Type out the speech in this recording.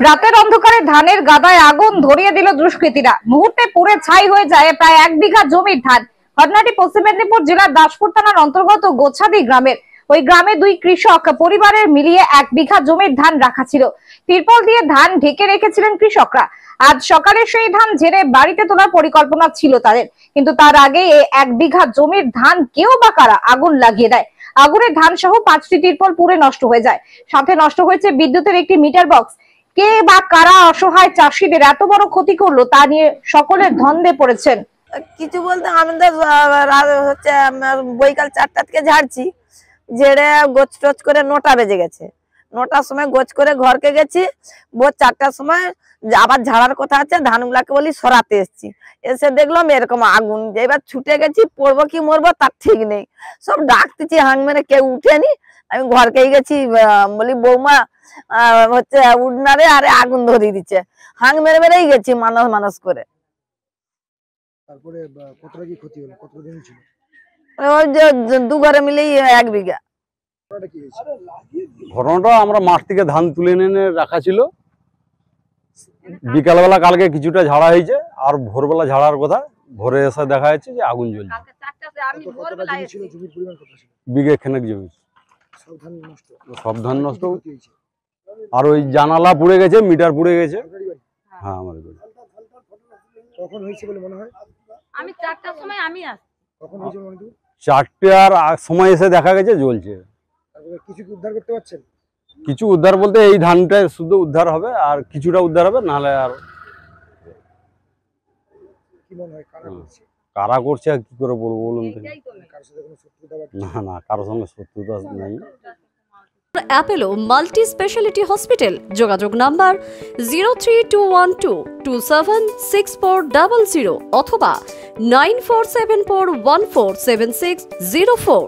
রাতের অন্ধকারে ধানের গাদায় আগুন ধরিয়ে দিল দুষ্কৃতীরা। মুহূর্তে পুড়ে ছাই হয়ে যায় প্রায় 1 বিঘা জমির ধান। ঘটনাটি পশ্চিম মেদিনীপুর জেলার দাসপুর থানার অন্তর্গত গোছাদি গ্রামের। ওই গ্রামে দুই কৃষক পরিবারের মিলিয়ে 1 বিঘা জমির ধান রাখা ছিল। তিরপল দিয়ে ধান ঢেকে রেখেছিলেন কৃষকরা। আজ সকালে সেই ধান ঝেড়ে বাড়িতে তোলার পরিকল্পনা ছিল তাদের, কিন্তু তার আগে 1 বিঘা জমির ধান কেউ বা কারা আগুন লাগিয়ে দেয়। আগুনে ধান সহ 5টি তিরপল পুড়ে নষ্ট হয়ে যায়। সাথে নষ্ট হয়েছে বিদ্যুতের একটি মিটার বক্স। কে বা কারা অসহায় চাষিদের এত বড় ক্ষতি করলো তা নিয়ে সকলের ধন্দে পড়েছেন। কিছু বলতে আমাদের হচ্ছে বৈকাল 4টা থেকে ঝাড়ছি, ঝেড়ে গোছ টোচ করে 9টা বেজে গেছে। 9টার সময় গোছ করে ঘরকে গেছি, ভোর 4টার সময় আবার ঝাড়ার কথা আছে, ধানগুলাকে বলি সরাতে এসছি। এসে দেখলাম এরকম আগুন। এবার ছুটে গেছি, পড়বো কি মরবো তার ঠিক নেই। সব ডাকতেছি, হাং মেরে কেউ উঠেনি। আমি ঘরকেই গেছি, বলি বৌমা হচ্ছে উঠনারে, আরে আগুন ধরিয়ে দিচ্ছে। হাং মেরে মেরেই গেছি মানুষ করে। তারপরে কতটা কি ক্ষতি হলো, কত দিন ছিল? ওই যে 2 ঘরে মিলেই 1 বিঘা। ঘটনাটা আমরা মাঠ থেকে ধান তুলে এনে রাখা ছিল। বিকালবেলা কালকে কিছুটা ঝাড়া হয়েছে, আর ভোরবেলা ঝাড়ার কথা। ভোরে এসে দেখা যাচ্ছে যে আগুন জ্বলছে। বিঘে খানেক জমি, সব ধান নষ্ট। আর ওই জানালা পুড়ে গেছে, মিটার পুড়ে গেছে। হ্যাঁ, আমার কখন হয়েছে বলে মনে হয়? আমি 4টার সময় আমি আসি। কখন হয়েছে মনে হয়? 4টার সময় এসে দেখা গেছে জ্বলছে। কিছু কি উদ্ধার করতে পারছেন? কিছু উদ্ধার বলতে এই ধানটা শুধু উদ্ধার হবে, আর কিছুটা উদ্ধার হবে, নাহলে আর কি মনে হয় কারা করছে? কারা করছে আর কি করে বলবো বলুন তো? কারোর সাথে কোনো শত্রুতা বা না, কারোর সঙ্গে শত্রুতা নেই। Apollo multi speciality hospital. যোগাযোগ নাম্বার 03212276400 অথবা 9474147604।